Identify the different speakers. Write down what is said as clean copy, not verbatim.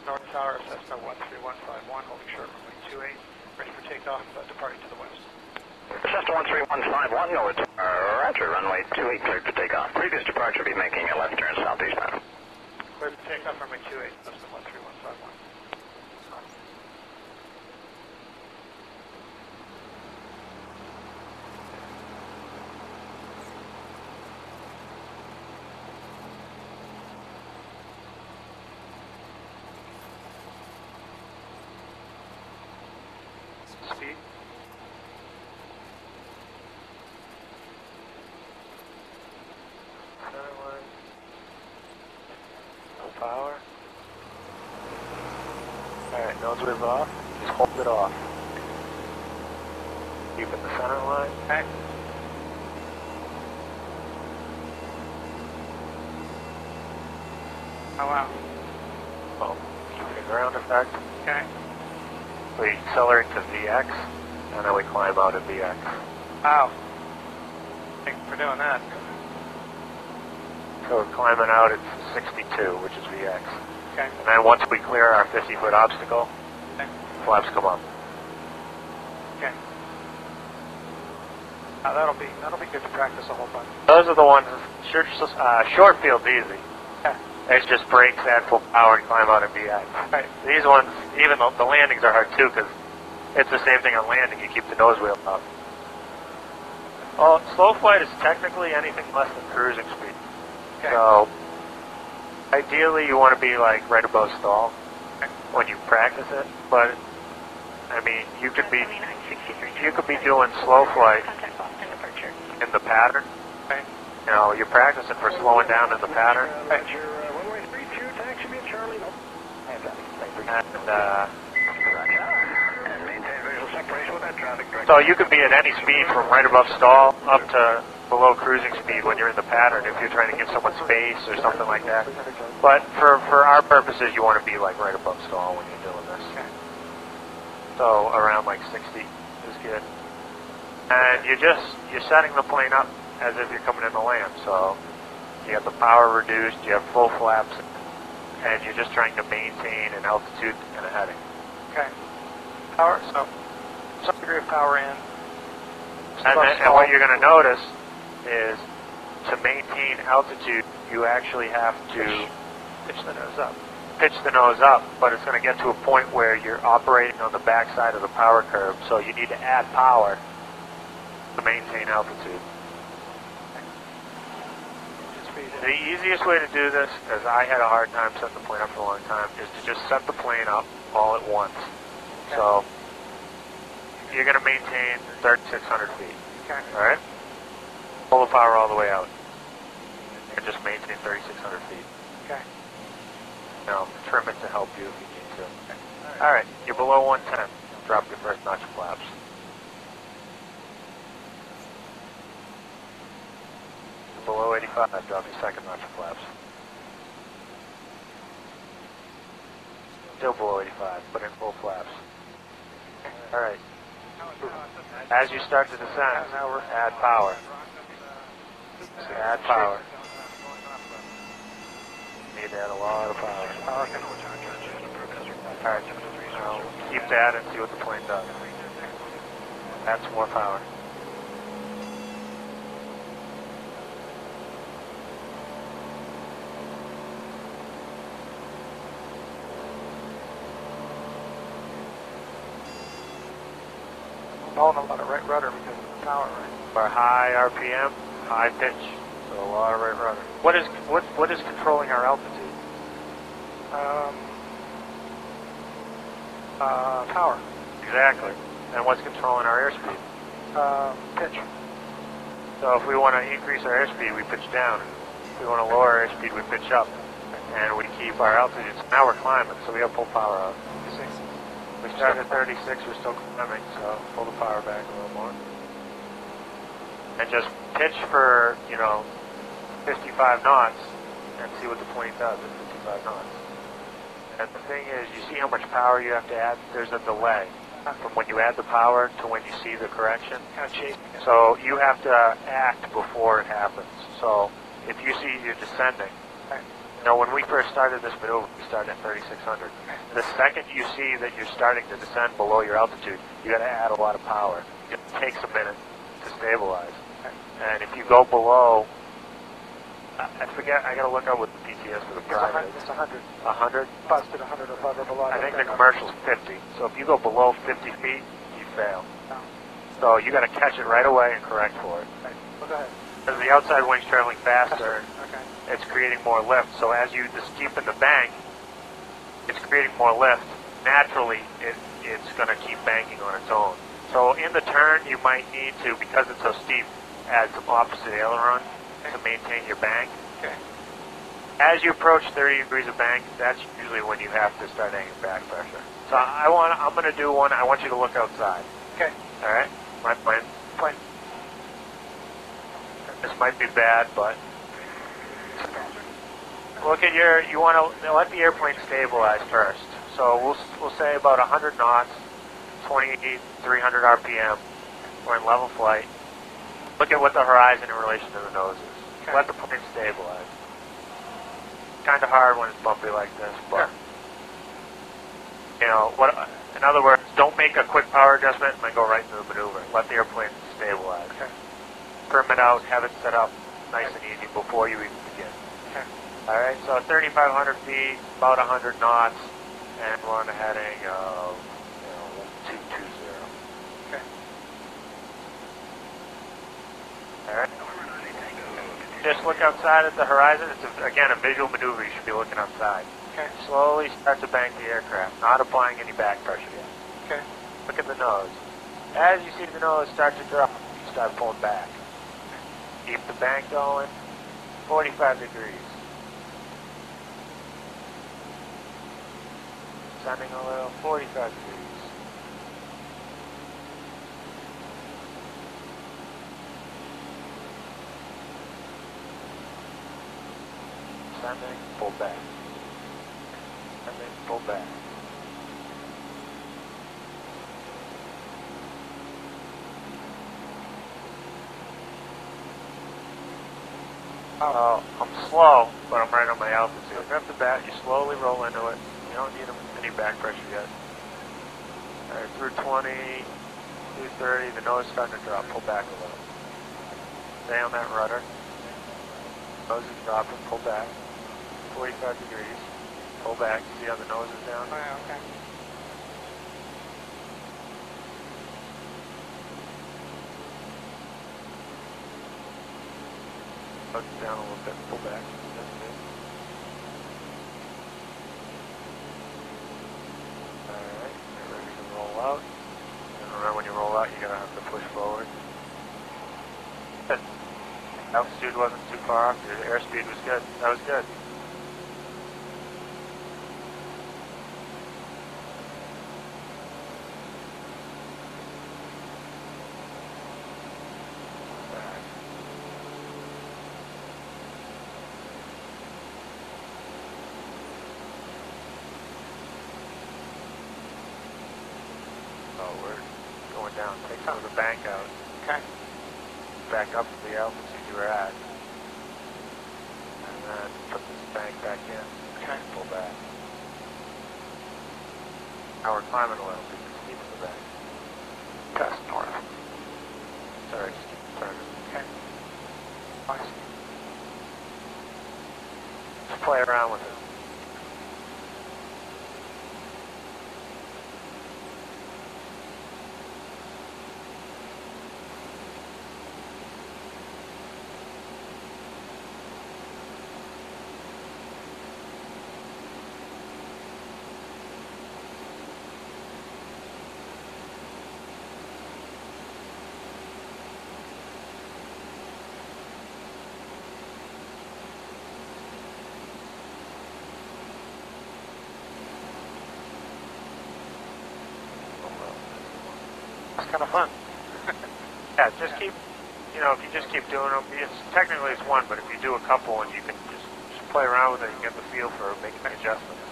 Speaker 1: North Tower, Cessna 13151, holding short runway 28, ready for takeoff, departing to the west.
Speaker 2: Cessna 13151, Norwood Roger, runway 28, cleared for takeoff. Previous departure be making a left turn southeastbound.
Speaker 1: Cleared for takeoff, runway 28, Cessna 13151. Speed. Center line. No power. Alright, nose wheel off. Just hold it off. Keep in the center line. Okay. Oh wow. Oh, keep the ground effect. Okay. We accelerate to VX, and then we climb out at VX. Wow. Thanks for doing that. So we're climbing out at 62, which is VX. Okay. And then once we clear our 50-foot obstacle, okay, flaps come up. Okay. That'll be good to practice a whole bunch. Those are the ones. Short field's easy. Yeah. It's just brakes, add full power, and climb out of VX. Right. These ones, even though the landings are hard too, because it's the same thing on landing. You keep the nose wheel up. Well, slow flight is technically anything less than cruising speed. Okay. So, ideally, you want to be like right above stall when you practice it. But I mean, you could be doing slow flight in the pattern. Okay. You know, you're practicing for slowing down in the pattern. Right. So you could be at any speed from right above stall up to below cruising speed when you're in the pattern if you're trying to give someone space or something like that. But for our purposes, you want to be like right above stall when you're doing this. So around like 60 is good. And you're setting the plane up as if you're coming in to land. So you have the power reduced, you have full flaps, and you're just trying to maintain an altitude and a heading. Okay. Power, so some degree of power in. And what you're going to notice is to maintain altitude, you actually have to pitch the nose up. Pitch the nose up, but it's going to get to a point where you're operating on the backside of the power curve, so you need to add power to maintain altitude. The easiest way to do this, as I had a hard time setting the plane up for a long time, is to just set the plane up all at once. Okay. So you're going to maintain 3,600 feet. Okay. All right? Pull the power all the way out. And just maintain 3,600 feet. Okay. Now, trim it to help you if you need to. Okay. All right. You're below 110. Drop your first notch of flaps. Below 85, drop your second notch of flaps. Still below 85, put in full flaps. Alright. As you start to descend, add power. Add power. You need to add a lot of power. Alright, now keep that and see what the plane does. Add some more power. A lot of right rudder because of the power, right? For high RPM, high pitch, so a lot of right rudder. What is controlling our altitude? Power. Exactly. And what's controlling our airspeed? Pitch. So if we want to increase our airspeed, we pitch down. If we want to lower our airspeed, we pitch up. And we keep our altitude. So now we're climbing, so we have full power out. We started at 36, we're still climbing, so pull the power back a little more. And just pitch for, 55 knots and see what the plane does at 55 knots. And the thing is, you see how much power you have to add? There's a delay from when you add the power to when you see the correction. So you have to act before it happens. So if you see you're descending, Now, when we first started this maneuver, we started at 3,600. The second you see that you're starting to descend below your altitude, you got to add a lot of power. It takes a minute to stabilize. And if you go below, I forget, I got to look up what the PTS for the private is.
Speaker 3: It's 100.
Speaker 1: 100?
Speaker 3: Busted 100 above or below.
Speaker 1: I think the commercial's 50. So if you go below 50 feet, you fail.
Speaker 3: No.
Speaker 1: So you got to catch it right away and correct for it.
Speaker 3: Okay. Well, go ahead.
Speaker 1: Because the outside wing's traveling faster,
Speaker 3: Okay.
Speaker 1: it's creating more lift. So as you steepen the bank, it's creating more lift. Naturally, it's going to keep banking on its own. So in the turn, you might need to, because it's so steep, add some opposite aileron to maintain your bank.
Speaker 3: Okay.
Speaker 1: As you approach 30 degrees of bank, that's usually when you have to start adding back pressure. So I'm going to do one. I want you to look outside.
Speaker 3: Okay.
Speaker 1: All right? My plan. This might be bad, but look at you want to let the airplane stabilize first. So we'll say about 100 knots, 300 RPM. We're in level flight. Look at what the horizon in relation to the nose is.
Speaker 3: Okay.
Speaker 1: Let the plane stabilize. Kind of hard when it's bumpy like this, but you know what? In other words, don't make a quick power adjustment and then go right into the maneuver. Let the airplane stabilize.
Speaker 3: Okay.
Speaker 1: Trim it out, have it set up nice and easy before you even begin.
Speaker 3: Okay.
Speaker 1: All right, so 3,500 feet, about 100 knots, and we're on a heading of 220.
Speaker 3: Okay.
Speaker 1: All right. Just look outside at the horizon. It's again a visual maneuver. You should be looking outside.
Speaker 3: Okay.
Speaker 1: Slowly start to bank the aircraft, not applying any back pressure yet.
Speaker 3: Okay.
Speaker 1: Look at the nose. As you see the nose start to drop, you start pulling back. Keep the bank going. 45 degrees. Descending a little. 45 degrees. Descending, pull back. Descending, pull back. I'm slow, but I'm right on my altitude. Right off the bat, you slowly roll into it. You don't need any back pressure yet. All right, through 20, through 30, the nose is starting to drop. Pull back a little. Stay on that rudder. Nose is dropping. Pull back. 45 degrees. Pull back. See how the nose is down?
Speaker 3: Oh, yeah, okay.
Speaker 1: Nose is down a little bit. Pull back. That's good. Alright. Get ready to roll out. And remember, when you roll out, you're going to have to push forward. Good. Altitude wasn't too far off. Your airspeed was good. That was good. Oh, we're going down. Take some of the bank out.
Speaker 3: Okay.
Speaker 1: Back up to the altitude you were at. And then put this bank back in.
Speaker 3: Okay.
Speaker 1: Pull back. Now we're climbing a little, so you can steepen the bank.
Speaker 3: Test north.
Speaker 1: Sorry, just keep turning.
Speaker 3: Okay. Nice.
Speaker 1: Just play around with it.
Speaker 3: It's kind of fun.
Speaker 1: Yeah, just keep, if you just keep doing them, technically it's one, but if you do a couple and you can just play around with it and get the feel for making the adjustments.